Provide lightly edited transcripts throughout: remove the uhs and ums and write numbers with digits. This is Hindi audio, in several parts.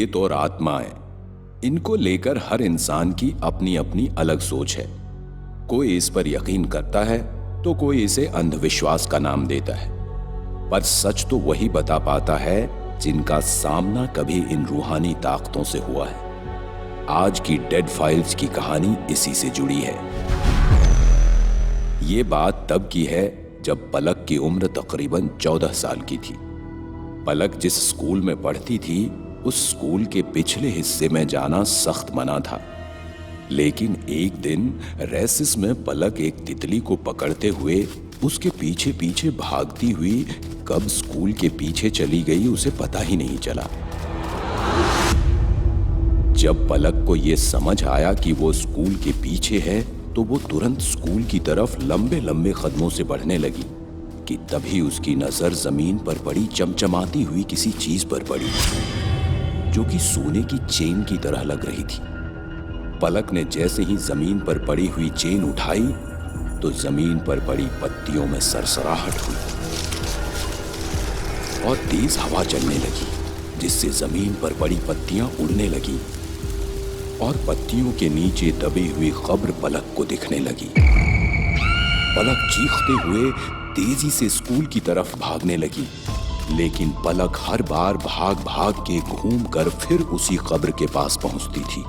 प्रेत और आत्माएं, इनको लेकर हर इंसान की अपनी अपनी अलग सोच है। कोई इस पर यकीन करता है तो कोई इसे अंधविश्वास का नाम देता है, पर सच तो वही बता पाता है जिनका सामना कभी इन रूहानी ताकतों से हुआ है। आज की डेड फाइल्स की कहानी इसी से जुड़ी है। ये बात तब की है जब पलक की उम्र तकरीबन 14 साल की थी। पलक जिस स्कूल में पढ़ती थी उस स्कूल के पिछले हिस्से में जाना सख्त मना था, लेकिन एक दिन रेसिस में पलक एक तितली को पकड़ते हुए उसके पीछे पीछे भागती हुई कब स्कूल के पीछे चली गई उसे पता ही नहीं चला। जब पलक को यह समझ आया कि वो स्कूल के पीछे है तो वो तुरंत स्कूल की तरफ लंबे लंबे कदमों से बढ़ने लगी कि तभी उसकी नजर जमीन पर पड़ी चमचमाती हुई किसी चीज पर पड़ी जो कि सोने की चेन की तरह लग रही थी। पलक ने जैसे ही जमीन पर पड़ी हुई चेन उठाई तो जमीन पर पड़ी पत्तियों में सरसराहट हुई और तेज हवा चलने लगी, जिससे जमीन पर पड़ी पत्तियां उड़ने लगी और पत्तियों के नीचे दबी हुई कब्र पलक को दिखने लगी। पलक चीखते हुए तेजी से स्कूल की तरफ भागने लगी, लेकिन पलक हर बार भाग भाग के घूमकर फिर उसी कब्र के पास पहुंचती थी।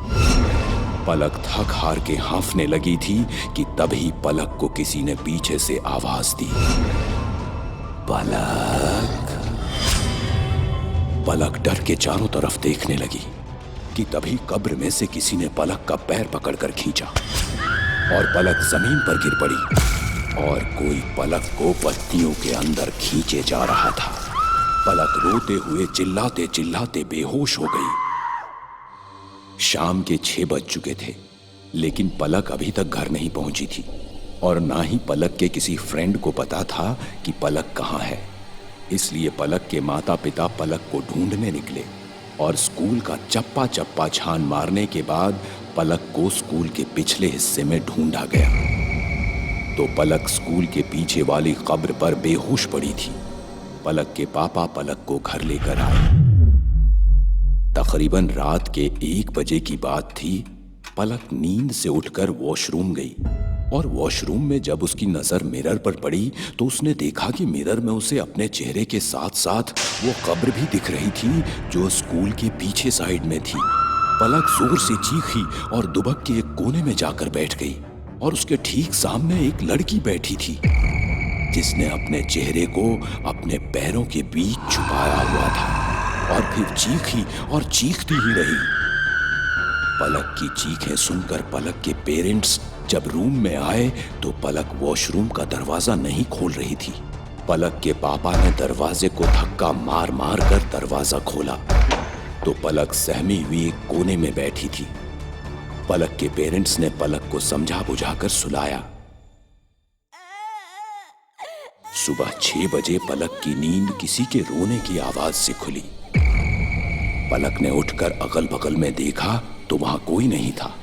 पलक थक हार के हाँफने लगी थी कि तभी पलक को किसी ने पीछे से आवाज दी, पलक। पलक डर के चारों तरफ देखने लगी कि तभी कब्र में से किसी ने पलक का पैर पकड़कर खींचा और पलक जमीन पर गिर पड़ी और कोई पलक को पत्तियों के अंदर खींचे जा रहा था। पलक रोते हुए चिल्लाते चिल्लाते बेहोश हो गई। शाम के 6 बज चुके थे, लेकिन पलक अभी तक घर नहीं पहुंची थी और ना ही पलक के किसी फ्रेंड को पता था कि पलक कहाँ है। इसलिए पलक के माता पिता पलक को ढूंढने निकले और स्कूल का चप्पा चप्पा छान मारने के बाद पलक को स्कूल के पिछले हिस्से में ढूंढा गया तो पलक स्कूल के पीछे वाली कब्र पर बेहोश पड़ी थी। पलक के पापा पलक को घर लेकर आए। तकरीबन रात के 1 बजे की बात थी। पलक नींद से उठकर वॉशरूम गई और वॉशरूम में जब उसकी नजर मिरर पर पड़ी तो उसने देखा कि मिरर में उसे अपने चेहरे के साथ साथ वो कब्र भी दिख रही थी जो स्कूल के पीछे साइड में थी। पलक जोर से चीखी और दुबक के एक कोने में जाकर बैठ गई और उसके ठीक सामने एक लड़की बैठी थी जिसने अपने चेहरे को अपने पैरों के बीच छुपाया हुआ था और फिर चीखी और चीखती ही रही। पलक की चीखें सुनकर पलक के पेरेंट्स जब रूम में आए तो पलक वॉशरूम का दरवाजा नहीं खोल रही थी। पलक के पापा ने दरवाजे को धक्का मार मार कर दरवाजा खोला तो पलक सहमी हुई एक कोने में बैठी थी। पलक के पेरेंट्स ने पलक को समझा बुझाकर सुलाया। सुबह 6 बजे पलक की नींद किसी के रोने की आवाज से खुली। पलक ने उठकर अगल बगल में देखा तो वहां कोई नहीं था।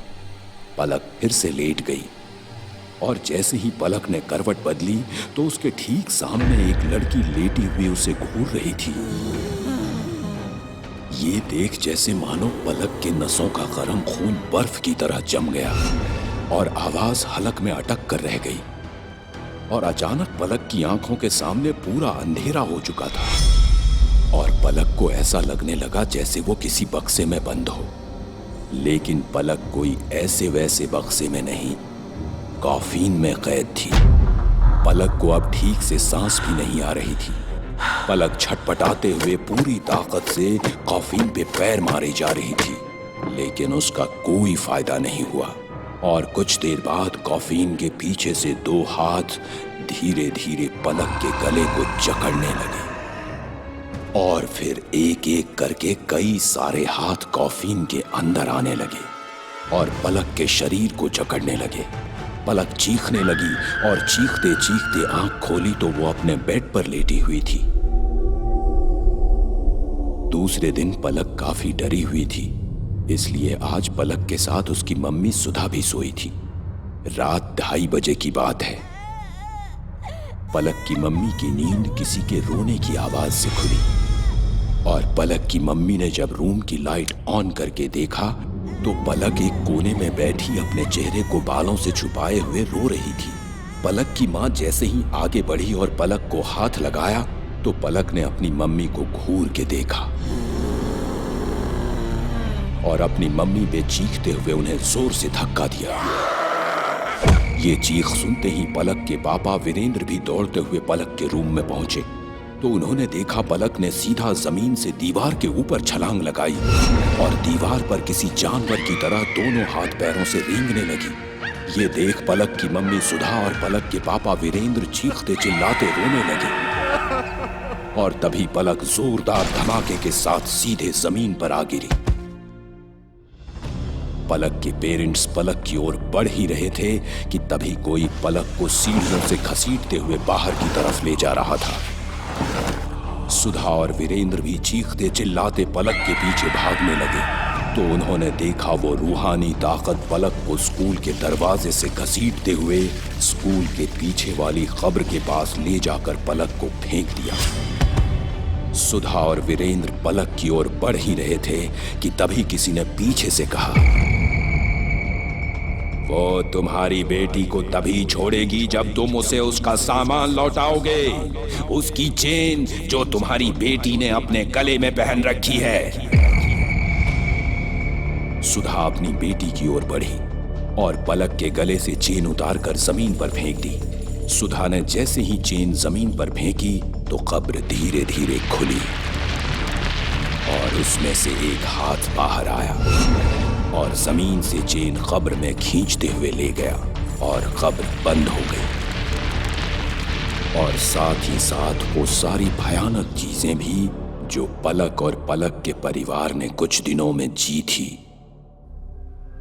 पलक फिर से लेट गई और जैसे ही पलक ने करवट बदली तो उसके ठीक सामने एक लड़की लेटी हुई उसे घूर रही थी। ये देख जैसे मानो पलक के नसों का गर्म खून बर्फ की तरह जम गया और आवाज हलक में अटक कर रह गई और अचानक पलक की आंखों के सामने पूरा अंधेरा हो चुका था और पलक को ऐसा लगने लगा जैसे वो किसी बक्से में बंद हो। लेकिन पलक कोई ऐसे वैसे बक्से में नहीं, कॉफिन में कैद थी। पलक को अब ठीक से सांस भी नहीं आ रही थी। पलक छटपटाते हुए पूरी ताकत से कॉफिन पे पैर मारे जा रही थी, लेकिन उसका कोई फायदा नहीं हुआ और कुछ देर बाद कॉफिन के पीछे से 2 हाथ धीरे धीरे पलक के गले को जकड़ने लगे और फिर एक एक करके कई सारे हाथ कॉफिन के अंदर आने लगे और पलक के शरीर को जकड़ने लगे। पलक चीखने लगी और चीखते चीखते आंख खोली तो वो अपने बेड पर लेटी हुई थी। दूसरे दिन पलक काफी डरी हुई थी, इसलिए आज पलक के साथ उसकी मम्मी सुधा भी सोई थी। रात 2:30 बजे की बात है। पलक की मम्मी की नींद किसी के रोने की आवाज से खुली। और पलक की मम्मी ने जब रूम की लाइट ऑन करके देखा तो पलक एक कोने में बैठी अपने चेहरे को बालों से छुपाए हुए रो रही थी। पलक की माँ जैसे ही आगे बढ़ी और पलक को हाथ लगाया तो पलक ने अपनी मम्मी को घूर के देखा और अपनी मम्मी पे चीखते हुए उन्हें जोर से धक्का दिया। ये चीख सुनते ही पलक के पापा वीरेंद्र भी दौड़ते हुए पलक के रूम में पहुंचे तो उन्होंने देखा पलक ने सीधा जमीन से दीवार के ऊपर छलांग लगाई और दीवार पर किसी जानवर की तरह दोनों हाथ पैरों से रेंगने लगी। ये देख पलक की मम्मी सुधा और पलक के पापा वीरेंद्र चीखते चिल्लाते रोने लगे और तभी पलक जोरदार धमाके के साथ सीधे जमीन पर आ गिरी। पलक के पेरेंट्स पलक की ओर बढ़ ही रहे थे कि तभी कोई पलक को सीढ़ियों से घसीटते हुए बाहर की तरफ ले जा रहा था। सुधा और वीरेंद्र भी चीखते चिल्लाते पलक के पीछे भागने लगे तो उन्होंने देखा वो रूहानी ताकत पलक को स्कूल के दरवाजे से घसीटते हुए स्कूल के पीछे वाली कब्र के पास ले जाकर पलक को फेंक दिया। सुधा और वीरेंद्र पलक की ओर बढ़ ही रहे थे कि तभी किसी ने पीछे से कहा, वो तुम्हारी बेटी को तभी छोड़ेगी जब तुम उसे उसका सामान लौटाओगे, उसकी चेन जो तुम्हारी बेटी ने अपने गले में पहन रखी है। सुधा अपनी बेटी की ओर बढ़ी और पलक के गले से चेन उतारकर जमीन पर फेंक दी। सुधा ने जैसे ही चेन जमीन पर फेंकी तो कब्र धीरे धीरे खुली और उसमें से एक हाथ बाहर आया और जमीन से चेन कब्र में खींचते हुए ले गया और कब्र बंद हो गई। और साथ ही साथ वो सारी भयानक चीजें भी जो पलक और पलक के परिवार ने कुछ दिनों में जी थी।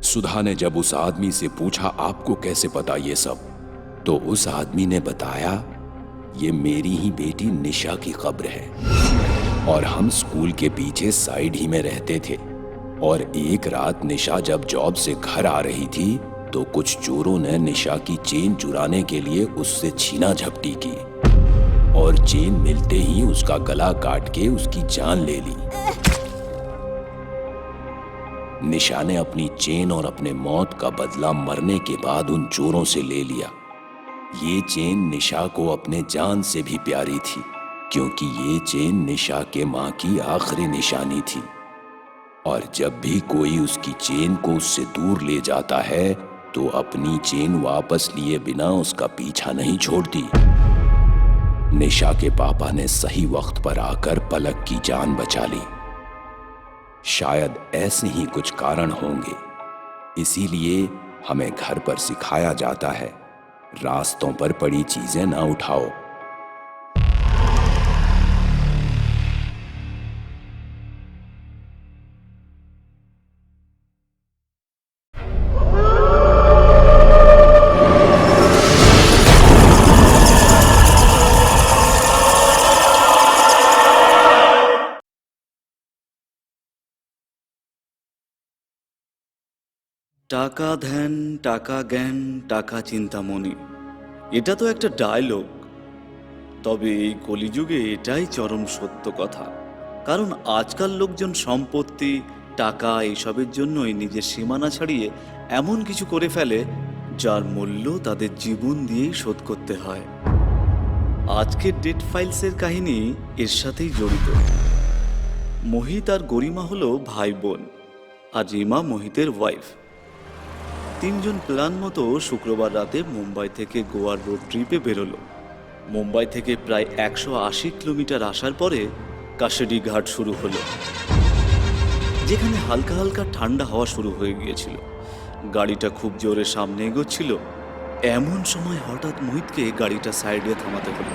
सुधा ने जब उस आदमी से पूछा, आपको कैसे पता ये सब, तो उस आदमी ने बताया, ये मेरी ही बेटी निशा की कब्र है और हम स्कूल के पीछे साइड ही में रहते थे और एक रात निशा जब जॉब से घर आ रही थी तो कुछ चोरों ने निशा की चेन चुराने के लिए उससे छीना झपटी की और चेन मिलते ही उसका गला काट के उसकी जान ले ली। निशा ने अपनी चेन और अपने मौत का बदला मरने के बाद उन चोरों से ले लिया। ये चेन निशा को अपने जान से भी प्यारी थी क्योंकि ये चेन निशा के मां की आखिरी निशानी थी और जब भी कोई उसकी चेन को उससे दूर ले जाता है तो अपनी चेन वापस लिए बिना उसका पीछा नहीं छोड़ती। निशा के पापा ने सही वक्त पर आकर पलक की जान बचा ली। शायद ऐसे ही कुछ कारण होंगे, इसीलिए हमें घर पर सिखाया जाता है, रास्तों पर पड़ी चीजें ना उठाओ। টাকা ধ্যান, টাকা জ্ঞান, টাকা চিন্তামণি, এটা তো একটা ডায়লগ। তবে এই কলিযুগে এটাই চরম সত্য কথা। কারণ আজকাল লোকজন সম্পত্তি, টাকা এইসবের জন্যই নিজের সীমানা ছাড়িয়ে এমন কিছু করে ফেলে যার মূল্য তাদের জীবন দিয়েই শোধ করতে হয়। আজকের ডেট ফাইলসের কাহিনী এর সাথেই জড়িত। মোহিত আর গরিমা হলো ভাই বোন আর রিমা মোহিতের ওয়াইফ। তিনজন প্ল্যান মতো শুক্রবার রাতে মুম্বাই থেকে গোয়ার রোড ট্রিপে বেরোলো। মুম্বাই থেকে প্রায় 180 কিলোমিটার আসার পরে কাশেডি ঘাট শুরু হলো, যেখানে হালকা হালকা ঠান্ডা হওয়া শুরু হয়ে গিয়েছিল। গাড়িটা খুব জোরে সামনে এগোচ্ছিল। এমন সময় হঠাৎ মোহিতকে গাড়িটা সাইডে থামাতে হলো,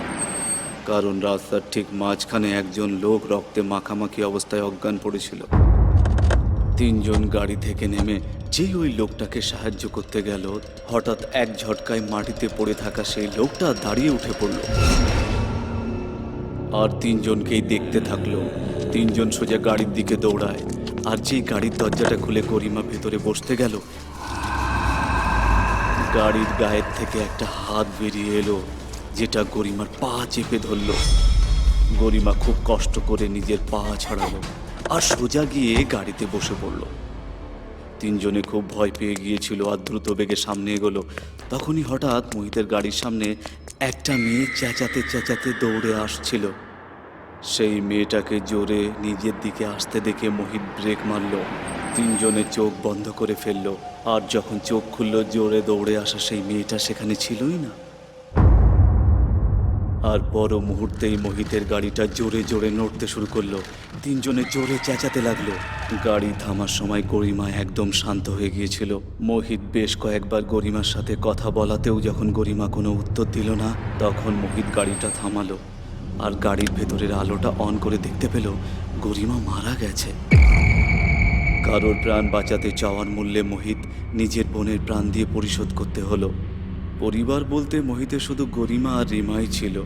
কারণ রাস্তার ঠিক মাঝখানে একজন লোক রক্তে মাখামাখি অবস্থায় অজ্ঞান পড়েছিল। তিনজন গাড়ি থেকে নেমে যেই ওই লোকটাকে সাহায্য করতে গেল, হঠাৎ এক ঝটকায় মাটিতে পড়ে থাকা সেই লোকটা দাঁড়িয়ে উঠে পড়ল আর তিনজনকেই দেখতে থাকলো। তিনজন সোজা গাড়ির দিকে দৌড়ায় আর যেই গাড়ির দরজাটা খুলে গরিমা ভেতরে বসতে গেল, গাড়ির গায়ের থেকে একটা হাত বেরিয়ে এলো যেটা গরিমার পা চেপে ধরল। গরিমা খুব কষ্ট করে নিজের পা ছাড়ালো আর সোজা গিয়ে গাড়িতে বসে পড়ল। তিনজনে খুব ভয় পেয়ে গিয়েছিল আর দ্রুত বেগে সামনে এগোলো। তখনই হঠাৎ মোহিতের গাড়ির সামনে একটা মেয়ে চেঁচাতে চেঁচাতে দৌড়ে আসছিল। সেই মেয়েটাকে জোরে নিজের দিকে আসতে দেখে মোহিত ব্রেক মারল। তিনজনে চোখ বন্ধ করে ফেলল, আর যখন চোখ খুলল জোরে দৌড়ে আসা সেই মেয়েটা সেখানে ছিলই না। আর পর মুহূর্তেই মোহিতের গাড়িটা জোরে জোরে নড়তে শুরু করলো। তিনজনে জোরে চেঁচাতে লাগলো। গাড়ি থামার সময় গরিমা একদম শান্ত হয়ে গিয়েছিল। মোহিত বেশ কয়েকবার গরিমার সাথে কথা বলাতেও যখন গরিমা কোনো উত্তর দিল না, তখন মোহিত গাড়িটা থামালো আর গাড়ির ভেতরের আলোটা অন করে দেখতে পেল গরিমা মারা গেছে। কারোর প্রাণ বাঁচাতে চাওয়ার মূল্যে মোহিত নিজের বোনের প্রাণ দিয়ে পরিশোধ করতে হলো। পরিবার বলতে মোহিতের শুধু গরিমা আর রিমাই ছিল,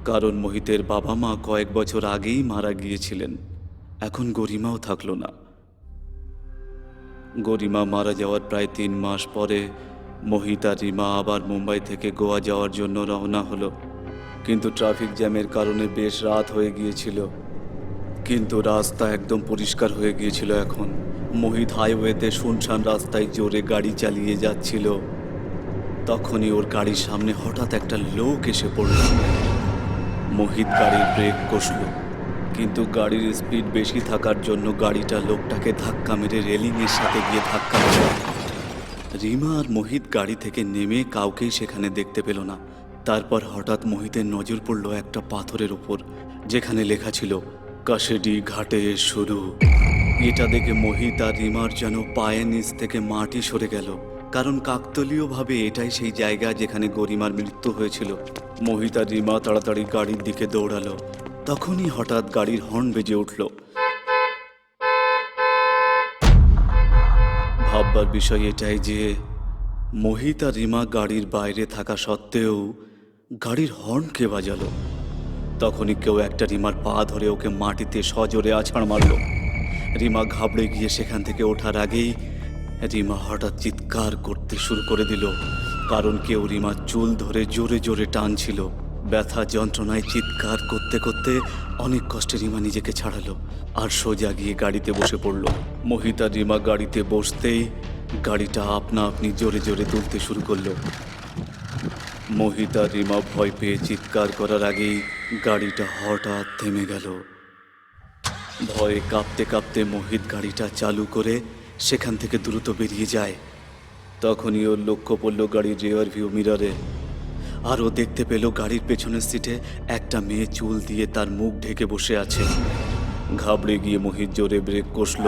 কারণ মোহিতের বাবা মা কয়েক বছর আগেই মারা গিয়েছিলেন। এখন গরিমাও থাকলো না। গরিমা মারা যাওয়ার প্রায় 3 মাস পরে মোহিত আর রিমা আবার মুম্বাই থেকে গোয়া যাওয়ার জন্য রওনা হলো। কিন্তু ট্রাফিক জ্যামের কারণে বেশ রাত হয়ে গিয়েছিল। কিন্তু রাস্তা একদম পরিষ্কার হয়ে গিয়েছিল এখন। মোহিত হাইওয়েতে শুনশান রাস্তায় জোরে গাড়ি চালিয়ে যাচ্ছিল। তখনই ওর গাড়ির সামনে হঠাৎ একটা লোক এসে পড়ল। মোহিত গাড়ির ব্রেক কষল, কিন্তু গাড়ির স্পিড বেশি থাকার জন্য গাড়িটা লোকটাকে ধাক্কা মেরে রেলিংয়ের সাথে গিয়ে ধাক্কা মারল। রিমা আর মোহিত গাড়ি থেকে নেমে কাউকেই সেখানে দেখতে পেল না। তারপর হঠাৎ মোহিতের নজর পড়ল একটা পাথরের উপর, যেখানে লেখা ছিল কাশেডি ঘাটে শুরু। এটা দেখে মোহিত আর রিমার যেন পায়ের নিচ থেকে মাটি সরে গেল, কারণ কাকতালীয়ভাবে এটাই সেই জায়গা যেখানে গরিমার মৃত্যু হয়েছিল। মোহিত আর রিমা তাড়াতাড়ি গাড়ির দিকে দৌড়ালো। তখনই হঠাৎ গাড়ির হর্ন বেজে উঠল। ভাববার বিষয় এটাই যে মোহিত আর রিমা গাড়ির বাইরে থাকা সত্ত্বেও গাড়ির হর্ন কে বাজালো। তখনই কেউ একটা রিমার পা ধরে ওকে মাটিতে সজোরে আছাড় মারল। রিমা ঘাবড়ে গিয়ে সেখান থেকে ওঠার আগেই রিমা হঠাৎ চিৎকার করতে শুরু করে দিল, কারণ কেউ রিমার চুল ধরে জোরে জোরে টানছিল। ব্যথা যন্ত্রণায় চিৎকার করতে করতে অনেক কষ্টে রিমা নিজেকে ছাড়ালো আর সোজা গিয়ে গাড়িতে বসে পড়ল। মোহিত আর রিমা গাড়িতে বসতেই গাড়িটা আপনা আপনি জোরে জোরে দুলতে শুরু করলো। মোহিত আর রিমা ভয় পেয়ে চিৎকার করার আগেই গাড়িটা হঠাৎ থেমে গেল। ভয়ে কাঁপতে কাঁপতে মোহিত গাড়িটা চালু করে সেখান থেকে দ্রুত বেরিয়ে যায়। তখনই ওর লক্ষ্য পড়ল গাড়ির রিয়ার ভিউ মিররে, আর ও দেখতে পেল গাড়ির পেছনের সিটে একটা মেয়ে চুল দিয়ে তার মুখ ঢেকে বসে আছে। ঘাবড়ে গিয়ে মোহিত জোরে ব্রেক কষল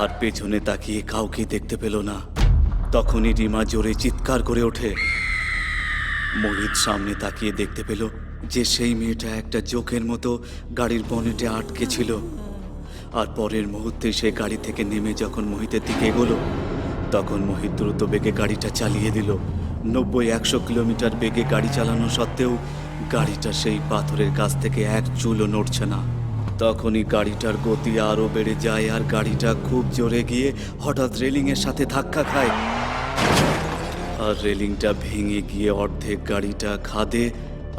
আর পেছনে তাকিয়ে কাউকে দেখতে পেল না। তখনই রিমা জোরে চিৎকার করে ওঠে। মোহিত সামনে তাকিয়ে দেখতে পেল যে সেই মেয়েটা একটা জোকের মতো গাড়ির বনেটে আটকে ছিল। আর পরের মুহূর্তে সে গাড়ি থেকে নেমে যখন মোহিতের দিকে এগোলো, তখন মোহিত দ্রুত বেগে গাড়িটা চালিয়ে দিল। 90-100 কিলোমিটার বেগে গাড়ি চালানো সত্ত্বেও গাড়িটা সেই পাথরের কাছ থেকে এক চুলও নড়ছে না। তখনই গাড়িটার গতি আরও বেড়ে যায় আর গাড়িটা খুব জোরে গিয়ে হঠাৎ রেলিংয়ের সাথে ধাক্কা খায়। আর রেলিংটা ভেঙে গিয়ে অর্ধেক গাড়িটা খাদে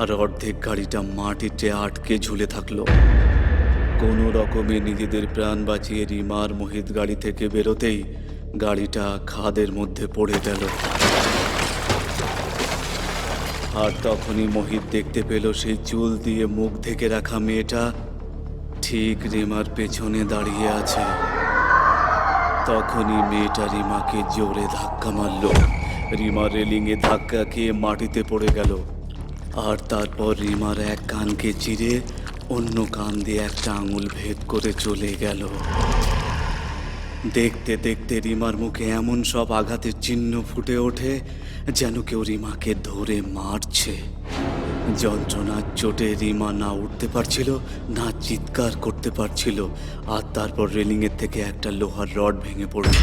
আর অর্ধেক গাড়িটা মাটিতে আটকে ঝুলে থাকলো। কোনো রকমে নিজেদের প্রাণ বাঁচিয়ে রিমা আর মোহিত গাড়ি থেকে বেরোতেই গাড়িটা খাদের মধ্যে পড়ে গেল। আর তখনই মোহিত দেখতে পেল সেই চুল দিয়ে মুখ ঢেকে রাখা মেয়েটা ঠিক রিমার পেছনে দাঁড়িয়ে আছে। তখনই মেয়েটা রিমাকে জোরে ধাক্কা মারল। রিমা রেলিংয়ে ধাক্কা খেয়ে মাটিতে পড়ে গেল। আর তারপর রিমার এক কানকে চিরে অন্য কান দিয়ে একটা আঙুল ভেদ করে চলে গেল। দেখতে দেখতে রিমার মুখে এমন সব আঘাতের চিহ্ন ফুটে ওঠে যেন কেউ রিমাকে ধরে মারছে। যন্ত্রণার চোটে রিমা না উঠতে পারছিল না চিৎকার করতে পারছিল। আর তারপর রেলিংয়ের থেকে একটা লোহার রড ভেঙে পড়ল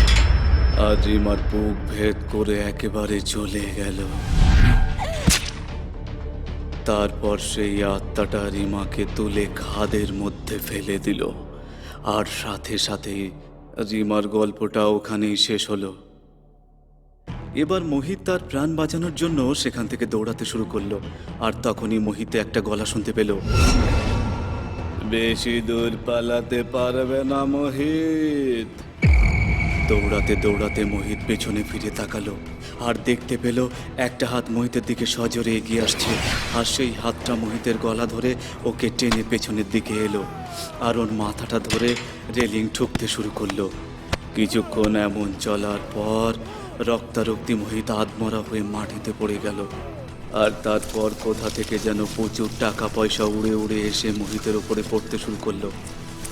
আর রিমার বুক ভেদ করে একেবারে চলে গেল। তারপর সেই আত্মাটা রিমাকে তুলে খাদের মধ্যে ফেলে দিল। আর সাথে সাথে রিমার গল্পটা ওখানেই শেষ হলো। এবার মোহিত তার প্রাণ বাঁচানোর জন্য সেখান থেকে দৌড়াতে শুরু করলো। আর তখনই মোহিতে একটা গলা শুনতে পেল, বেশি দূর পালাতে পারবে না মোহিত। দৌড়াতে দৌড়াতে মোহিত পেছনে ফিরে তাকালো আর দেখতে পেল একটা হাত মোহিতের দিকে সজোরে এগিয়ে আসছে, আর সেই হাতটা মোহিতের গলা ধরে ওকে টেনে পেছনের দিকে এলো আর ওর মাথাটা ধরে রেলিং ঠুকতে শুরু করলো। কিছুক্ষণ এমন চলার পর রক্তারক্তি মোহিত আধমরা হয়ে মাটিতে পড়ে গেল। আর তারপর কোথা থেকে যেন প্রচুর টাকা পয়সা উড়ে উড়ে এসে মোহিতের ওপরে পড়তে শুরু করলো।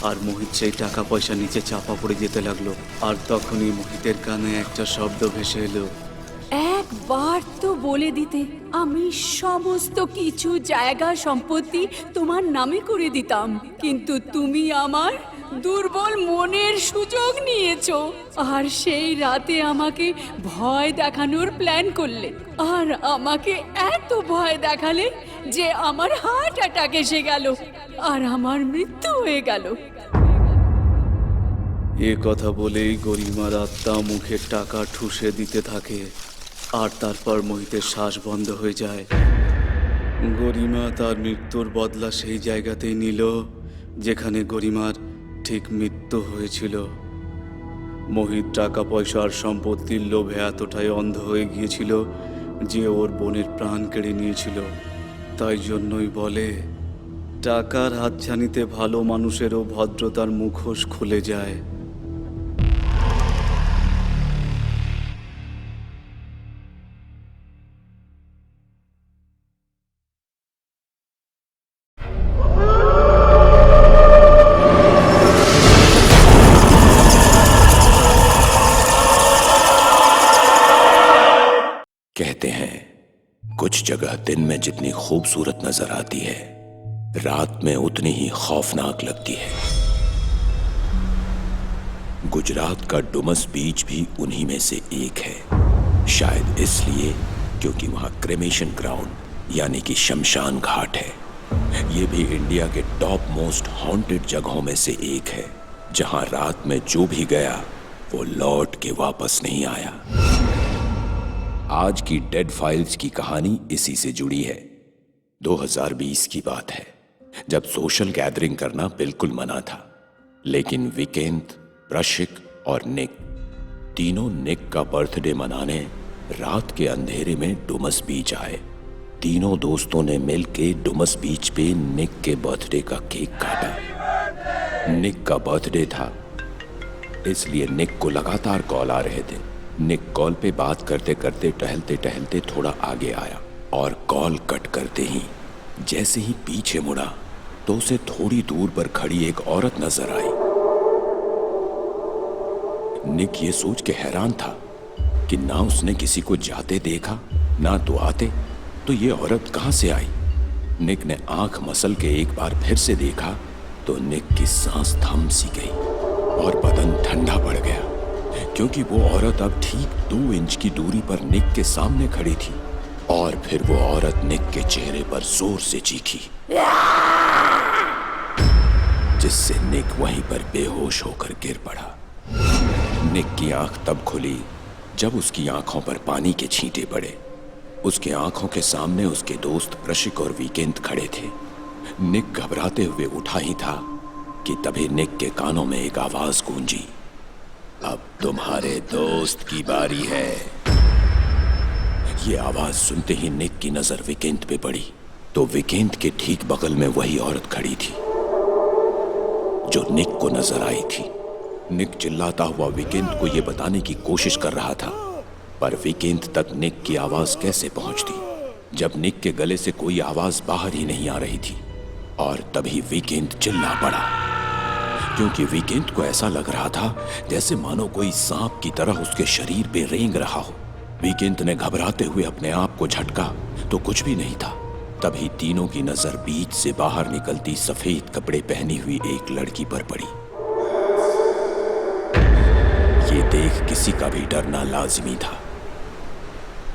আর মোহিত সেই টাকা পয়সা নিচে চাপা পড়ে যেতে লাগলো। আর তখনই মোহিতের কানে একটা শব্দ ভেসে এলো, একবার তো বলে দিতে, আমি সমস্ত কিছু জায়গা সম্পত্তি তোমার নামে করে দিতাম, কিন্তু তুমি আমার দুর্বল মনের সুযোগ নিয়েছো আর সেই রাতে আমাকে ভয় দেখানোর প্ল্যান করলে, আর আমাকে এত ভয় দেখালে যে আমার হার্ট অ্যাটাক এসে গেল আর আমার মৃত্যু হয়ে গেল। এ কথা বলেই গরিমার আত্মা মুখে টাকা ঠুসে দিতে থাকে আর তারপর মোহিতের শ্বাস বন্ধ হয়ে যায়। গরিমা তার মৃত্যুর বদলা সেই জায়গাতেই নিল যেখানে গরিমার ঠিক মৃত্যু হয়েছিল। মোহিত টাকা পয়সা আর সম্পত্তির লোভে এতটাই অন্ধ হয়ে গিয়েছিল যে ওর বোনের প্রাণ কেড়ে নিয়েছিল। তাই জন্যই বলে, টাকার হাতছানিতে ভালো মানুষেরও ভদ্রতার মুখোশ খুলে যায়। कहते हैं कुछ जगह दिन में जितनी खूबसूरत नजर आती है, रात में उतनी ही खौफनाक लगती है। गुजरात का डुमस बीच भी उन्हीं में से एक है, शायद इसलिए क्योंकि वहां क्रेमेशन ग्राउंड यानी कि शमशान घाट है। ये भी इंडिया के टॉप मोस्ट हॉन्टेड जगहों में से एक है, जहां रात में जो भी गया वो लौट के वापस नहीं आया। आज की डेड फाइल्स की कहानी इसी से जुड़ी है। 2020 की बात है, जब सोशल गैदरिंग करना बिल्कुल मना था, लेकिन विकेंत, प्रशिक और निक, तीनों निक का बर्थडे मनाने रात के अंधेरे में डुमस बीच आए। तीनों दोस्तों ने मिलके डुमस बीच पे निक के बर्थडे का केक काटा। निक का बर्थडे था, इसलिए निक को लगातार कॉल आ रहे थे। निक कॉल पे बात करते करते टहलते टहलते थोड़ा आगे आया और कॉल कट करते ही जैसे ही पीछे मुड़ा तो उसे थोड़ी दूर पर खड़ी एक औरत नजर आई। निक ये सोच के हैरान था कि ना उसने किसी को जाते देखा ना तो आते, तो ये औरत कहां से आई। निक ने आंख मसल के एक बार फिर से देखा तो निक की सांस थम सी गई और बदन ठंडा पड़ गया, क्योंकि वो औरत अब ठीक 2 इंच की दूरी पर निक के सामने खड़ी थी। और फिर वो औरत निक के चेहरे पर जोर से चीखी, जिससे निक वहीं पर बेहोश होकर गिर पड़ा। निक की आंख तब खुली जब उसकी आंखों पर पानी के छींटे पड़े। उसके आंखों के सामने उसके दोस्त प्रशिक और विकेंत खड़े थे। निक घबराते हुए उठा ही था कि तभी निक के कानों में एक आवाज गूंजी, अब तुम्हारे दोस्त की बारी है। ये आवाज सुनते ही निक की नजर विकेंत पे पड़ी, तो विकेंत के ठीक बगल में वही औरत खड़ी थी जो निक को नजर आई थी। निक चिल्लाता हुआ विकेंत को यह बताने की कोशिश कर रहा था, पर विकेंत तक निक की आवाज कैसे पहुंचती जब निक के गले से कोई आवाज बाहर ही नहीं आ रही थी। और तभी विकेंत चिल्ला पड़ा, क्योंकि विकेंत को ऐसा लग रहा था जैसे मानो कोई सांप की तरह उसके शरीर पे रेंग रहा हो। विकेंत ने घबराते हुए अपने आप को झटका तो कुछ भी नहीं था। तभी तीनों की नजर बीच से बाहर निकलती सफेद कपड़े पहनी हुई एक लड़की पर पड़ी। ये देख किसी का भी डरना लाजिमी था।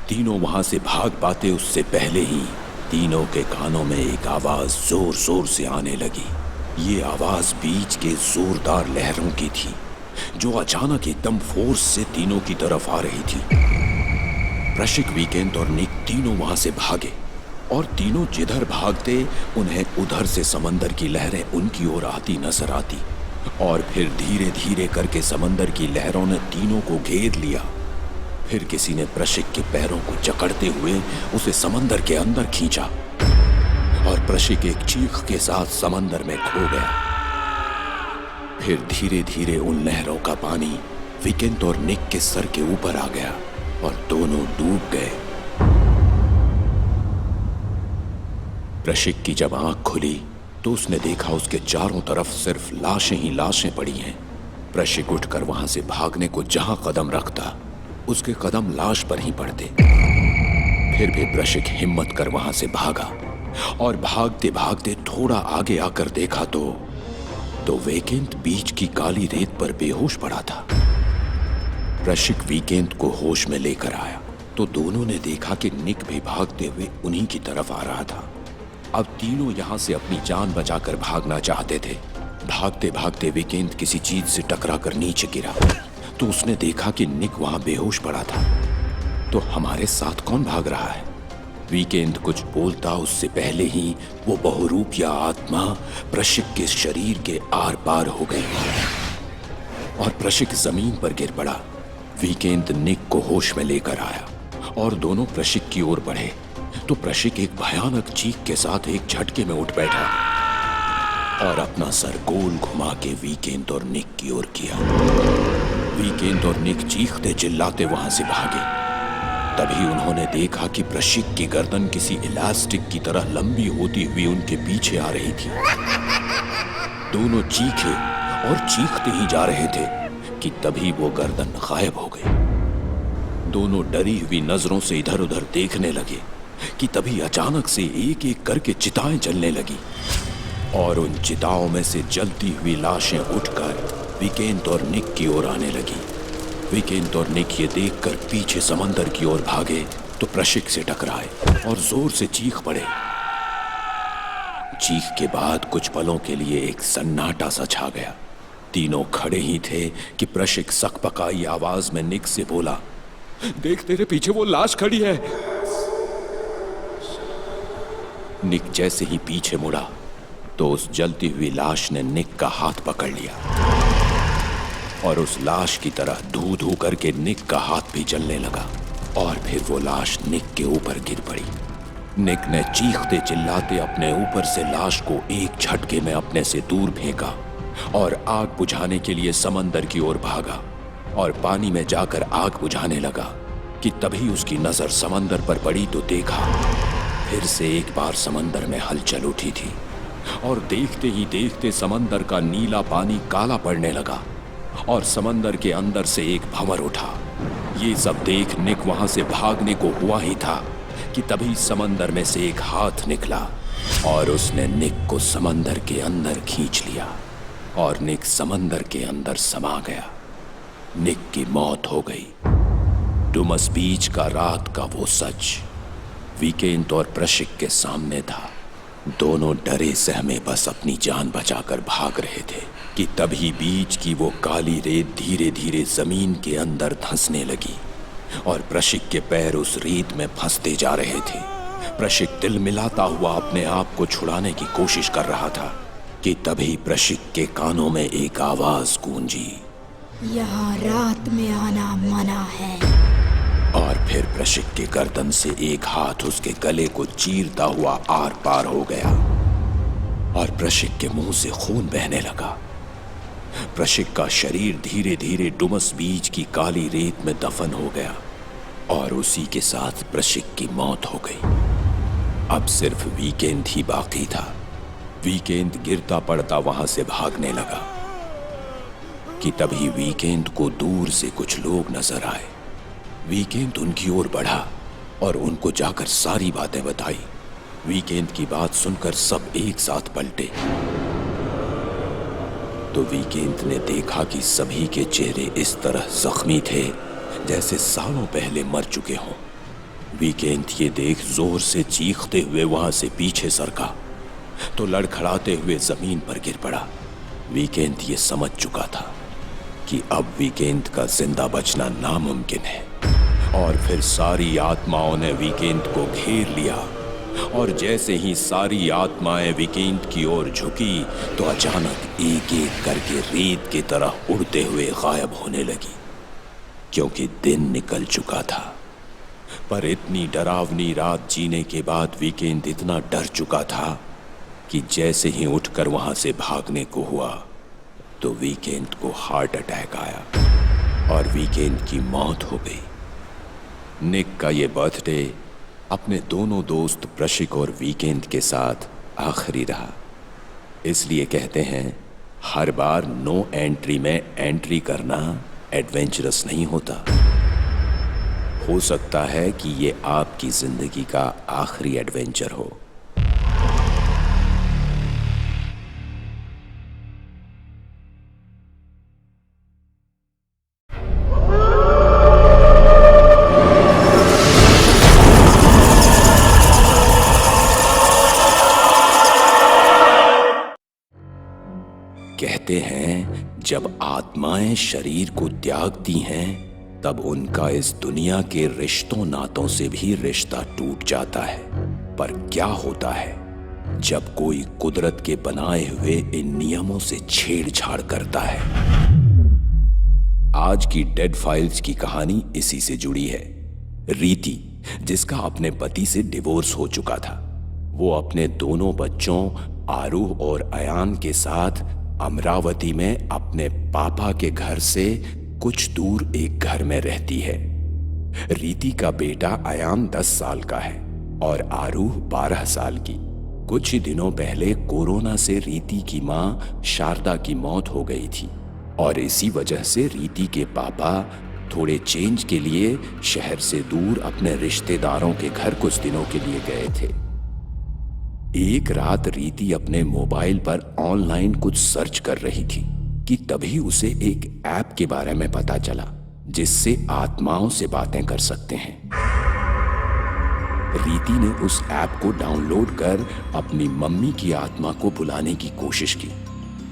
तीनों वहां से भाग पाते उससे पहले ही तीनों के कानों में एक आवाज जोर जोर से आने लगी। ये आवाज बीच के जोरदार लहरों की थी, जो अचानक एकदम फोर्स से तीनों की तरफ आ रही थी। प्रशिक, वीकेंड और निक तीनों वहां से भागे और तीनों जिधर भागते उन्हें उधर से समंदर की लहरें उनकी ओर आती नजर आती और फिर धीरे धीरे करके समंदर की लहरों ने तीनों को घेर लिया। फिर किसी ने प्रशिक के पैरों को जकड़ते हुए उसे समंदर के अंदर खींचा और प्रशिक एक चीख के साथ समंदर में खो गया। फिर धीरे धीरे उन लहरों का पानी वीकेंड और निक के सर के ऊपर आ गया और दोनों डूब गए। प्रशिक की जब आंख खुली तो उसने देखा उसके चारों तरफ सिर्फ लाशें ही लाशें पड़ी हैं। प्रशिक उठकर वहां से भागने को जहां कदम रखता उसके कदम लाश पर ही पड़ते। फिर भी प्रशिक हिम्मत कर वहां से भागा और भागते भागते थोड़ा आगे आकर देखा तो वीकेंड बीच की काली रेत पर बेहोश पड़ा था। प्रशिक वीकेंड को होश में लेकर आया तो दोनों ने देखा कि निक भी भागते हुए उन्हीं की तरफ आ रहा था। अब तीनों यहां से अपनी जान बचाकर भागना चाहते थे। भागते भागते वीकेंड किसी चीज से टकराकर नीचे गिरा तो उसने देखा कि निक वहां बेहोश पड़ा था। तो हमारे साथ कौन भाग रहा है? वीकेंड कुछ बोलता उससे पहले ही वो बहुरूपिया आत्मा प्रशिक के शरीर के आर पार हो गई और प्रशिक जमीन पर गिर पड़ा। वीकेंड निक को होश में लेकर आया और दोनों प्रशिक की ओर बढ़े तो प्रशिक एक भयानक चीख के साथ एक झटके में उठ बैठा और अपना सर गोल घुमा के वीकेंड और निक की ओर किया। वीकेंड और निक चीखते चिल्लाते वहां से भागे। तभी उन्होंने देखा कि प्रशिक की गर्दन किसी इलास्टिक की तरह लंबी होती हुई उनके पीछे आ रही थी। दोनों चीखे और चीखते ही जा रहे थे कि तभी वो गर्दन गायब हो गई। दोनों डरी हुई नजरों से इधर उधर देखने लगे कि तभी अचानक से एक एक करके चिताएं जलने लगी और उन चिताओं में से जलती हुई लाशें उठकर वीकेंड और निक की ओर आने लगी। वीकेंड और निक ये देखकर पीछे समंदर की ओर भागे तो प्रशिक से टकराए और जोर से चीख पड़े। चीख के बाद कुछ पलों के लिए एक सन्नाटा सा छा गया। तीनों खड़े ही थे कि प्रशिक सकपकाई आवाज में निक से बोला, देख तेरे पीछे वो लाश खड़ी है। निक जैसे ही पीछे मुड़ा तो उस जलती हुई लाश ने निक का हाथ पकड़ लिया और उस लाश की तरह धू धू करके निक का हाथ भी जलने लगा और फिर वो लाश निक के ऊपर गिर पड़ी। निक ने चीखते चिल्लाते अपने ऊपर से लाश को एक झटके में अपने से दूर फेंका और आग बुझाने के लिए समंदर की ओर भागा और पानी में जाकर आग बुझाने लगा कि तभी उसकी नजर समंदर पर पड़ी तो देखा फिर से एक बार समंदर में हलचल उठी थी और देखते ही देखते समंदर का नीला पानी काला पड़ने लगा और समंदर के अंदर से एक भंवर उठा। ये सब देख निक वहां से भागने को हुआ ही था कि तभी समंदर में से एक हाथ निकला और उसने निक को समंदर के अंदर खींच लिया और निक समंदर के अंदर समा गया। निक की मौत हो गई। डुमस बीच का रात का वो सच वीकेंड और प्रशिक के सामने था। दोनों डरे सहमे बस अपनी जान बचाकर भाग रहे थे कि तभी बीच की वो काली रेत धीरे धीरे जमीन के अंदर धंसने लगी और प्रशिक के पैर उस रेत में फंसते जा रहे थे। प्रशिक दिल मिलाता हुआ अपने आप को छुड़ाने की कोशिश कर रहा था कि तभी प्रशिक के कानों में एक आवाज गूंजी, यहाँ रात में आना मना है। और फिर प्रशिक के गर्दन से एक हाथ उसके गले को चीरता हुआ आर पार हो गया और प्रशिक के मुंह से खून बहने लगा। प्रशिक का शरीर धीरे धीरे डुमस बीच की काली रेत में दफन हो गया और उसी के साथ प्रशिक की मौत हो गई। अब सिर्फ वीकेंड ही बाकी था। वीकेंड गिरता पड़ता वहां से भागने लगा कि तभी वीकेंड को दूर से कुछ लोग नजर आए। वीकेंड उनकी ओर बढ़ा और उनको जाकर सारी बातें बताई। वीकेंड की बात सुनकर सब एक साथ पलटे तो वीकेंड ने देखा कि सभी के चेहरे इस तरह जख्मी थे जैसे सालों पहले मर चुके हों। वीकेंड ये देख जोर से चीखते हुए वहां से पीछे सरका तो लड़खड़ाते हुए जमीन पर गिर पड़ा। वीकेंड ये समझ चुका था कि अब वीकेंड का जिंदा बचना नामुमकिन है और फिर सारी आत्माओं ने वीकेंड को घेर लिया। और जैसे ही सारी आत्माएं वीकेंड की ओर झुकी तो अचानक एक एक करके रेत की तरह उड़ते हुए गायब होने लगी, क्योंकि दिन निकल चुका था। पर इतनी डरावनी रात जीने के बाद वीकेंड इतना डर चुका था कि जैसे ही उठकर वहां से भागने को हुआ तो वीकेंड को हार्ट अटैक आया और वीकेंड की मौत हो गई। निक का ये बर्थडे अपने दोनों दोस्त प्रशिक और वीकेंड के साथ आखिरी रहा। इसलिए कहते हैं हर बार नो एंट्री में एंट्री करना एडवेंचरस नहीं होता। हो सकता है कि ये आपकी जिंदगी का आखिरी एडवेंचर हो। कहते हैं जब आत्माएं शरीर को त्यागती हैं तब उनका इस दुनिया के रिश्तों नातों से भी रिश्ता टूट जाता है। पर क्या होता है जब कोई कुदरत के बनाए हुए इन नियमों से छेड़छाड़ करता है? आज की डेड फाइल्स की कहानी इसी से जुड़ी है। रीति, जिसका अपने पति से डिवोर्स हो चुका था, वो अपने दोनों बच्चों आरूह और अयान के साथ अमरावती में अपने पापा के घर से कुछ दूर एक घर में रहती है। रीति का बेटा अयान 10 साल का है और आरूह 12 साल की। कुछ ही दिनों पहले कोरोना से रीति की मां शारदा की मौत हो गई थी और इसी वजह से रीति के पापा थोड़े चेंज के लिए शहर से दूर अपने रिश्तेदारों के घर कुछ दिनों के लिए गए थे। एक रात रीति अपने मोबाइल पर ऑनलाइन कुछ सर्च कर रही थी कि तभी उसे एक ऐप के बारे में पता चला जिससे आत्माओं से बातें कर सकते हैं। रीति ने उस ऐप को डाउनलोड कर अपनी मम्मी की आत्मा को बुलाने की कोशिश की।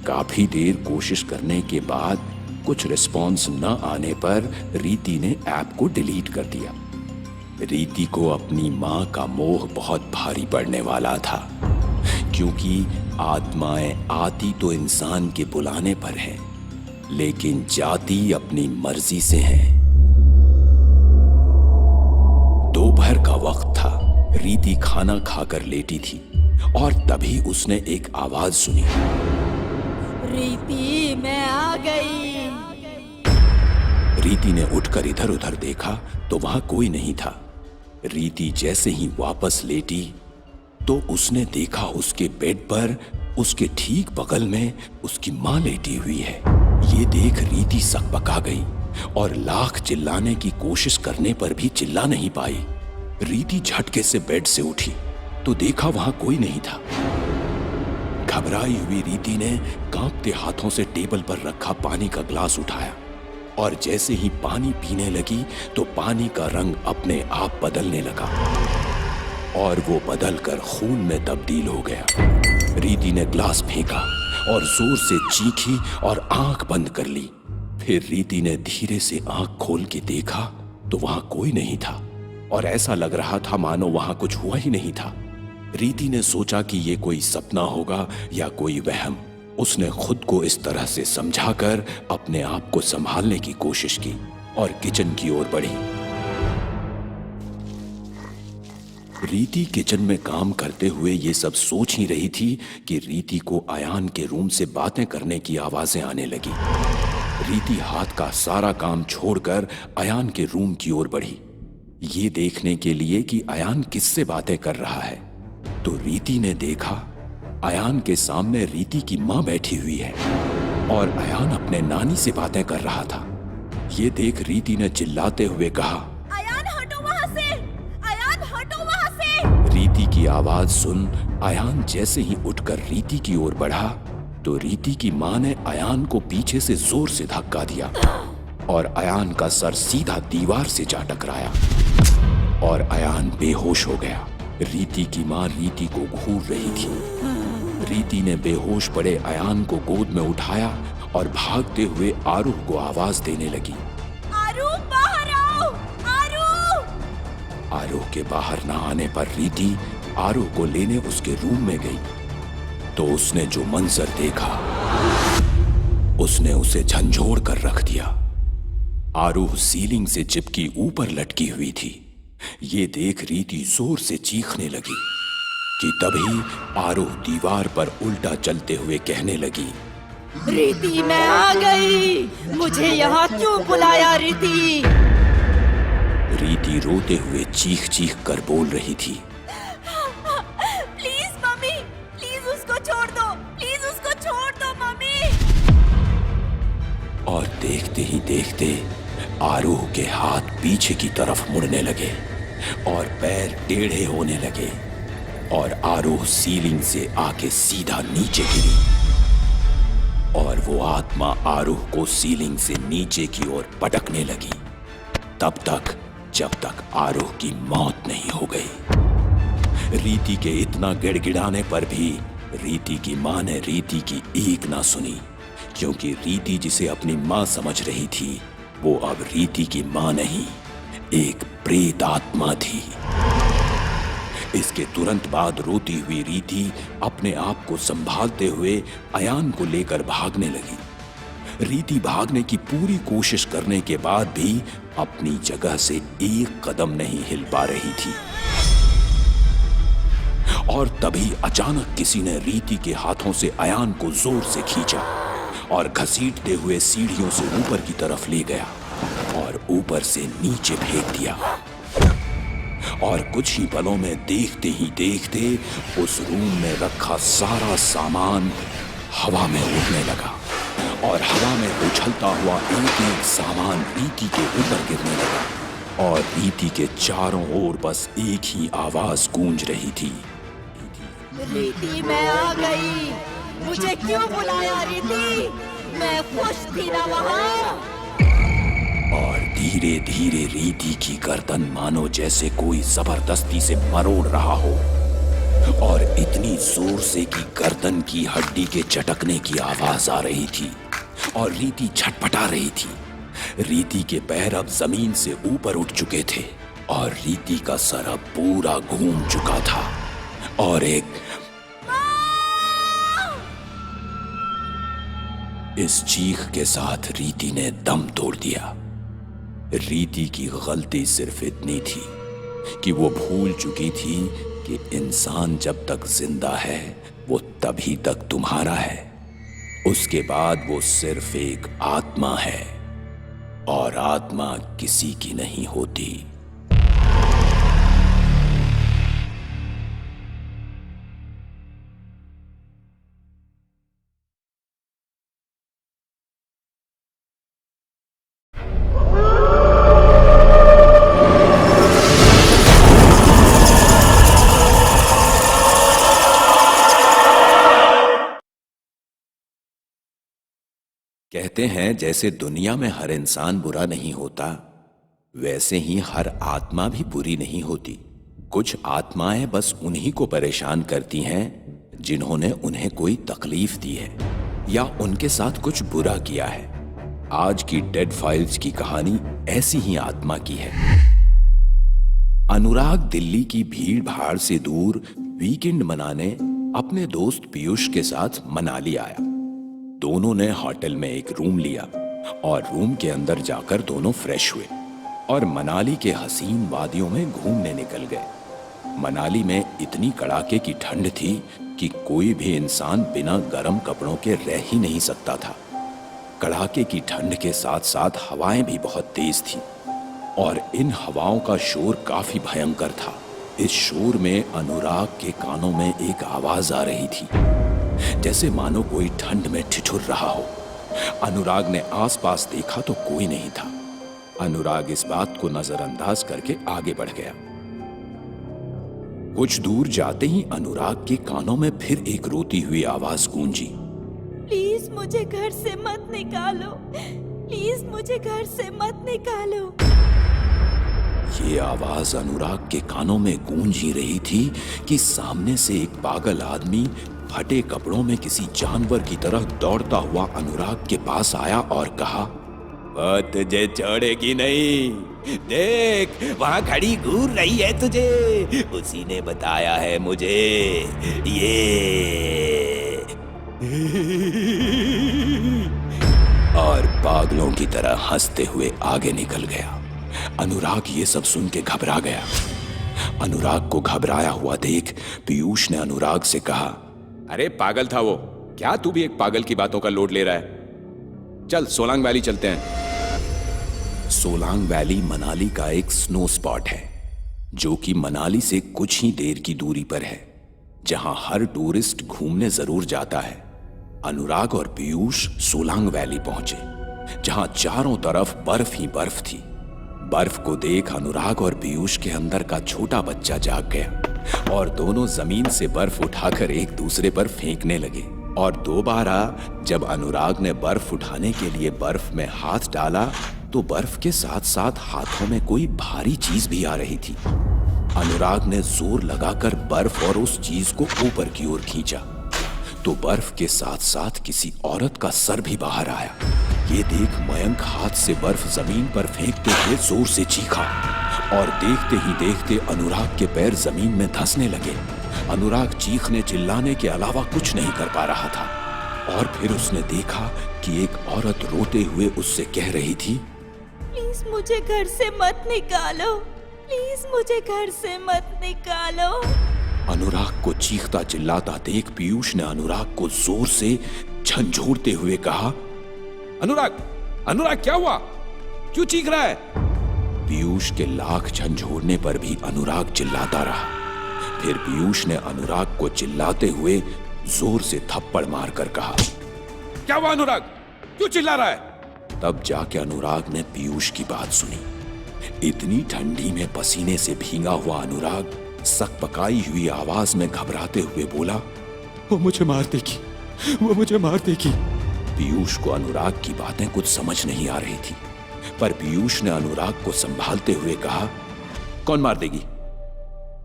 काफी देर कोशिश करने के बाद कुछ रिस्पॉन्स न आने पर रीति ने ऐप को डिलीट कर दिया। रीति को अपनी मां का मोह बहुत भारी पड़ने वाला था, क्योंकि आत्माएं आती तो इंसान के बुलाने पर हैं, लेकिन जाती अपनी मर्जी से हैं। दोपहर का वक्त था। रीति खाना खाकर लेटी थी और तभी उसने एक आवाज सुनी। रीति, मैं आ गई। रीति ने उठकर इधर उधर देखा तो वहां कोई नहीं था। रीति जैसे ही वापस लेटी तो उसने देखा उसके बेड पर उसके ठीक बगल में उसकी मां लेटी हुई है। ये देख रीति सकपका गई और लाख चिल्लाने की कोशिश करने पर भी चिल्ला नहीं पाई। रीति झटके से बेड से उठी तो देखा वहां कोई नहीं था। घबराई हुई रीति ने कांपते हाथों से टेबल पर रखा पानी का ग्लास उठाया और जैसे ही पानी पीने लगी तो पानी का रंग अपने आप बदलने लगा और वो बदलकर खून में तब्दील हो गया। रीति ने ग्लास फेंका और जोर से चीखी और आंख बंद कर ली। फिर रीति ने धीरे से आंख खोल के देखा तो वहां कोई नहीं था और ऐसा लग रहा था मानो वहां कुछ हुआ ही नहीं था। रीति ने सोचा कि ये कोई सपना होगा या कोई वहम। उसने खुद को इस तरह से समझाकर अपने आप को संभालने की कोशिश की और किचन की ओर बढ़ी। रीति किचन में काम करते हुए ये सब सोच ही रही थी कि रीति को अयान के रूम से बातें करने की आवाजें आने लगी। रीति हाथ का सारा काम छोड़कर अयान के रूम की ओर बढ़ी, ये देखने के लिए कि अयान किससे बातें कर रहा है। तो रीति ने देखा अयान के सामने रीति की मां बैठी हुई है और अयान अपने नानी से बातें कर रहा था। ये देख रीति ने चिल्लाते हुए कहा, अयान हटो वहां से! अयान हटो वहां से! रीति की आवाज सुन अयान जैसे ही उठकर रीति की ओर बढ़ा तो रीति की मां ने अयान को पीछे से जोर से धक्का दिया और अयान का सर सीधा दीवार से जा टकराया और अयान बेहोश हो गया। रीति की मां रीति को घूर रही थी। रीति ने बेहोश पड़े अयान को गोद में उठाया और भागते हुए आरूह को आवाज देने लगी, आरूह, बाहर आओ! आरूह! आरोह के बाहर न आने पर रीति आरोह को लेने उसके रूम में गई तो उसने जो मंजर देखा उसने उसे झंझोड़ कर रख दिया। आरोह सीलिंग से चिपकी ऊपर लटकी हुई थी। ये देख रीति जोर से चीखने लगी कि तभी आरोह दीवार पर उल्टा चलते हुए कहने लगी, रीति मैं आ गई, मुझे यहाँ क्यों बुलाया रीति? रीति रोते हुए चीख चीख कर बोल रही थी, प्लीज मम्मी, प्लीज उसको छोड़ दो, प्लीज उसको छोड़ दो मम्मी। और देखते ही देखते आरोह के हाथ पीछे की तरफ मुड़ने लगे और पैर टेढ़े होने लगे और आरोह सीलिंग से आके सीधा नीचे गिरी और वो आत्मा आरोह को सीलिंग से नीचे की ओर पटकने लगी तब तक जब तक आरोह की मौत नहीं हो गई। रीति के इतना गिड़गिड़ाने पर भी रीति की मां ने रीति की एक ना सुनी, क्योंकि रीति जिसे अपनी मां समझ रही थी वो अब रीति की मां नहीं, एक प्रेत आत्मा थी। इसके तुरंत बाद रोती हुई रीति अपने आप को संभालते हुए अयान को लेकर भागने लगी। रीति भागने की पूरी कोशिश करने के बाद भी अपनी जगह से एक कदम नहीं हिल पा रही थी और तभी अचानक किसी ने रीति के हाथों से अयान को जोर से खींचा और घसीटते हुए सीढ़ियों से ऊपर की तरफ ले गया और ऊपर से नीचे फेंक दिया। और कुछ ही पलों में देखते ही देखते उस रूम में रखा सारा सामान हवा में उड़ने लगा और हवा में उछलता हुआ एक एक सामान रीति के ऊपर गिरने लगा और रीति के चारों ओर बस एक ही आवाज गूंज रही थी, रीति मैं आ गई, मुझे क्यों बुलाया रीति? मैं खुश थी ना वहाँ। और धीरे धीरे रीति की गर्दन मानो जैसे कोई जबरदस्ती से मरोड़ रहा हो और इतनी जोर से कि गर्दन की हड्डी के चटकने की आवाज आ रही थी और रीति छटपटा रही थी। रीति के पैर अब जमीन से ऊपर उठ चुके थे और रीति का सर अब पूरा घूम चुका था और एक इस चीख के साथ रीति ने दम तोड़ दिया। रीति की गलती सिर्फ इतनी थी कि वो भूल चुकी थी कि इंसान जब तक जिंदा है वो तभी तक तुम्हारा है, उसके बाद वो सिर्फ एक आत्मा है और आत्मा किसी की नहीं होती। कहते हैं जैसे दुनिया में हर इंसान बुरा नहीं होता, वैसे ही हर आत्मा भी बुरी नहीं होती। कुछ आत्माएं बस उन्हीं को परेशान करती हैं जिन्होंने उन्हें कोई तकलीफ दी है या उनके साथ कुछ बुरा किया है। आज की डेड फाइल्स की कहानी ऐसी ही आत्मा की है। अनुराग दिल्ली की भीड़ भाड़ से दूर वीकेंड मनाने अपने दोस्त पीयूष के साथ मनाली आया। दोनों ने होटल में एक रूम लिया और रूम के अंदर जाकर दोनों फ्रेश हुए और मनाली के हसीन वादियों में घूमने निकल गए। मनाली में इतनी कड़ाके की ठंड थी कि कोई भी इंसान बिना गर्म कपड़ों के रह ही नहीं सकता था। कड़ाके की ठंड के साथ साथ हवाएं भी बहुत तेज थी और इन हवाओं का शोर काफी भयंकर था। इस शोर में अनुराग के कानों में एक आवाज आ रही थी, जैसे मानो कोई ठंड में ठिठुर रहा हो। अनुराग ने आसपास देखा तो कोई नहीं था। अनुराग इस बात को नजरअंदाज करके आगे बढ़ गया। कुछ दूर जाते ही अनुराग के कानों में फिर एक रोती हुई आवाज गूंजी, प्लीज मुझे घर से मत निकालो, प्लीज मुझे घर से मत निकालो। ये आवाज अनुराग के कानों में गूंज ही रही थी कि सामने से एक पागल आदमी फटे कपड़ों में किसी जानवर की तरह दौड़ता हुआ अनुराग के पास आया और कहा, वो तुझे छोड़ेगी नहीं। देख, वहां खड़ी घूर रही है तुझे, उसी ने बताया है मुझे। ये और पागलों की तरह हंसते हुए आगे निकल गया। अनुराग ये सब सुन के घबरा गया। अनुराग को घबराया हुआ देख पीयूष ने अनुराग से कहा, अरे पागल था वो, क्या तू भी एक पागल की बातों का लोड ले रहा है? चल सोलांग वैली चलते हैं। सोलांग वैली मनाली का एक स्नो स्पॉट है, जो कि मनाली से कुछ ही देर की दूरी पर है, जहां हर टूरिस्ट घूमने जरूर जाता है। अनुराग और पीयूष सोलांग वैली पहुंचे, जहां चारों तरफ बर्फ ही बर्फ थी। बर्फ को देख अनुराग और पीयूष के अंदर का छोटा बच्चा जाग गया और दोनों जमीन से बर्फ उठाकर एक दूसरे पर फेंकने लगे। और दोबारा जब अनुराग ने बर्फ उठाने के लिए बर्फ में हाथ डाला तो बर्फ के साथ साथ हाथों में कोई भारी चीज भी आ रही थी। अनुराग ने जोर लगाकर बर्फ और उस चीज को ऊपर की ओर खींचा तो बर्फ के साथ साथ किसी औरत का सर भी बाहर आया। ये देख मयंक हाथ से बर्फ जमीन पर फेंकते हुए जोर से चीखा और देखते ही देखते अनुराग के पैर जमीन में धंसने लगे। अनुराग चीखने चिल्लाने के अलावा कुछ नहीं कर पा रहा था। और फिर उसने देखा कि एक औरत रोते हुए उससे कह रही थी, प्लीज मुझे घर से मत निकालो, प्लीज मुझे घर से मत निकालो। अनुराग को चीखता चिल्लाता देख पीयूष ने अनुराग को जोर से झंझोड़ते हुए कहा, अनुराग, अनुराग क्या हुआ? क्यों चीख रहा है? पीयूष के लाख झंझोड़ने पर भी अनुराग चिल्लाता रहा। फिर पीयूष ने अनुराग को चिल्लाते हुए जोर से थप्पड़ मारकर कहा, क्या हुआ अनुराग? क्यों चिल्ला रहा है? तब जाके अनुराग ने पीयूष की बात सुनी। इतनी ठंडी में पसीने से भीगा हुआ अनुराग सकपकाई हुई आवाज में घबराते हुए बोला, वो मुझे मार देगी, वो मुझे मार देगी। पीयूष को अनुराग की बातें कुछ समझ नहीं आ रही थी, पर पीयूष ने अनुराग को संभालते हुए कहा, कौन मार देगी?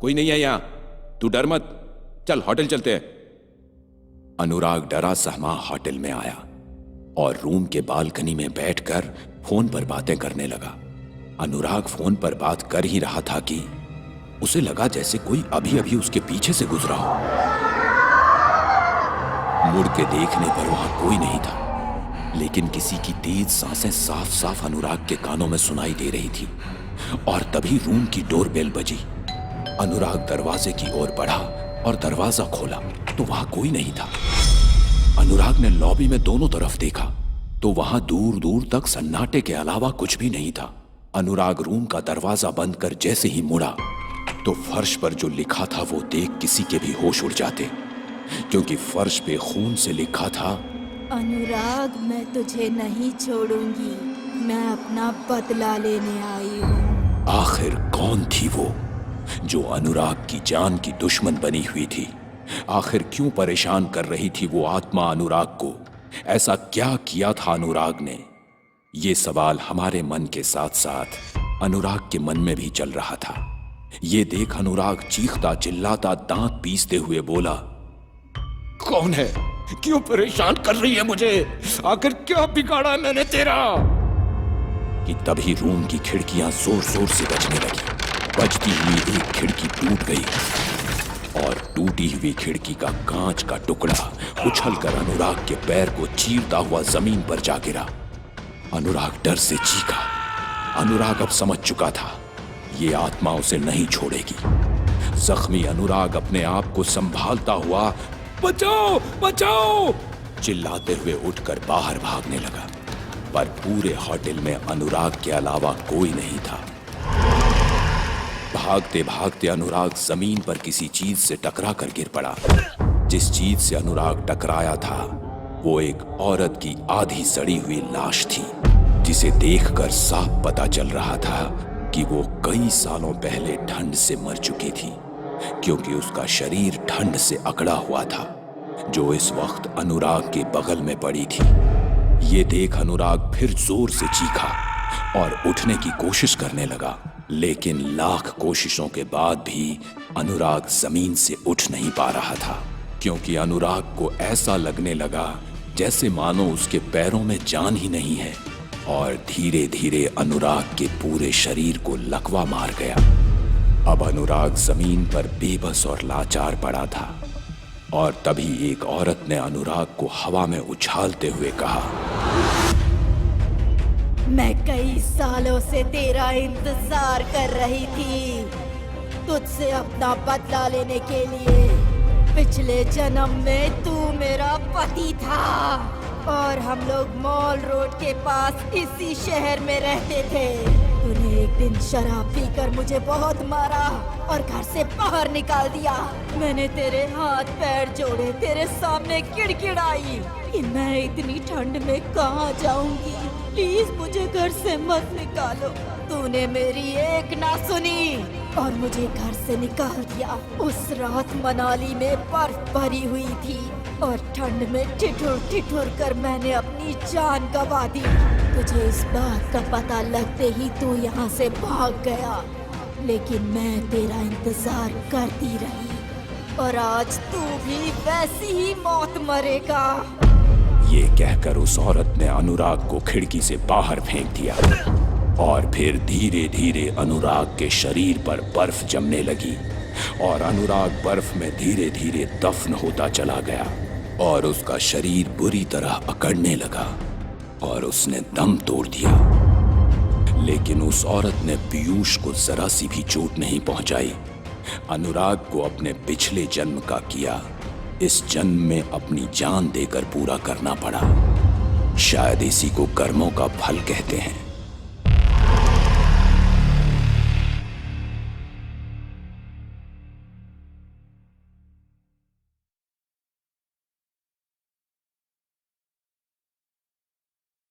कोई नहीं है यहां, तू डर मत, चल होटल चलते हैं। अनुराग डरा सहमा होटल में आया और रूम के बालकनी में बैठकर फोन पर बातें करने लगा। अनुराग फोन पर बात कर ही रहा था कि उसे लगा जैसे कोई अभी अभी उसके पीछे से गुजरा हो। मुड़ के देखने पर वहां कोई नहीं था, लेकिन किसी की तेज सांसें साफ साफ अनुराग के कानों में सुनाई दे रही थी। और तभी रूम की डोरबेल बजी। अनुराग दरवाजे की ओर बढ़ा और दरवाजा खोला तो वहां कोई नहीं था। अनुराग ने लॉबी में दोनों तरफ देखा तो वहां दूर दूर तक सन्नाटे के अलावा कुछ भी नहीं था। अनुराग रूम का दरवाजा बंद कर जैसे ही मुड़ा तो फर्श पर जो लिखा था वो देख किसी के भी होश उड़ जाते, क्योंकि फर्श पे खून से लिखा था, अनुराग मैं तुझे नहीं छोड़ूंगी, मैं अपना बदला लेने आई हूँ। आखिर कौन थी वो जो अनुराग की जान की दुश्मन बनी हुई थी? आखिर क्यों परेशान कर रही थी वो आत्मा अनुराग को? ऐसा क्या किया था अनुराग ने? ये सवाल हमारे मन के साथ साथ अनुराग के मन में भी चल रहा था। ये देख अनुराग चीखता चिल्लाता दांत पीसते हुए बोला, कौन है? क्यों परेशान कर रही है मुझे? आखिर क्या बिगाड़ा मैंने तेरा? कि तभी रूम की खिड़कियां जोर जोर से बजने लगी। बजती हुई एक खिड़की टूट गई और टूटी हुई खिड़की का कांच का टुकड़ा उछलकर अनुराग के पैर को चीरता हुआ जमीन पर जा गिरा। अनुराग डर से चीखा। अनुराग अब समझ चुका था ये आत्मा उसे नहीं छोड़ेगी। जख्मी अनुराग अपने आप को संभालता हुआ बचाओ बचाओ चिल्लाते हुए उठकर बाहर भागने लगा, पर पूरे होटल में अनुराग के अलावा कोई नहीं था। भागते भागते अनुराग जमीन पर किसी चीज से टकरा कर गिर पड़ा। जिस चीज से अनुराग टकराया था वो एक औरत की आधी सड़ी हुई लाश थी, जिसे देखकर साफ पता चल रहा था कि वो कई सालों पहले ठंड से मर चुकी थी, क्योंकि उसका शरीर ठंड से अकड़ा हुआ था, जो इस वक्त अनुराग के बगल में पड़ी थी। ये देख अनुराग फिर जोर से चीखा और उठने की कोशिश करने लगा, लेकिन लाख कोशिशों के बाद भी अनुराग जमीन से उठ नहीं पा रहा था, क्योंकि अनुराग को ऐसा लगने लगा जैसे मानो उसके पैरों में जान ही नहीं है। और धीरे धीरे अनुराग के पूरे शरीर को लकवा मार गया। अब अनुराग जमीन पर बेबस और लाचार पड़ा था और तभी एक औरत ने अनुराग को हवा में उछालते हुए कहा, मैं कई सालों से तेरा इंतजार कर रही थी, तुझसे अपना बदला लेने के लिए। पिछले जन्म में तू मेरा पति था और हम लोग मॉल रोड के पास इसी शहर में रहते थे। तूने एक दिन शराब पीकर मुझे बहुत मारा और घर से बाहर निकाल दिया। मैंने तेरे हाथ पैर जोड़े, तेरे सामने गिड़गिड़ाई कि मैं इतनी ठंड में कहाँ जाऊंगी, प्लीज मुझे घर से मत निकालो। तूने मेरी एक ना सुनी और मुझे घर से निकाल दिया। उस रात मनाली में बर्फ भरी हुई थी और ठंड में ठिठुर ठिठुर कर मैंने अपनी जान गंवा दी। तुझे इस बात का पता लगते ही तू यहाँ से भाग गया, लेकिन मैं तेरा इंतजार करती रही और आज तू भी वैसी ही मौत मरेगा। ये कहकर उस औरत ने अनुराग को खिड़की से बाहर फेंक दिया और फिर धीरे धीरे अनुराग के शरीर पर बर्फ जमने लगी और अनुराग बर्फ में धीरे धीरे दफन होता चला गया और उसका शरीर बुरी तरह अकड़ने लगा और उसने दम तोड़ दिया। लेकिन उस औरत ने पीयूष को जरा सी भी चोट नहीं पहुंचाई। अनुराग को अपने पिछले जन्म का किया इस जन्म में अपनी जान देकर पूरा करना पड़ा। शायद इसी को कर्मों का फल कहते हैं।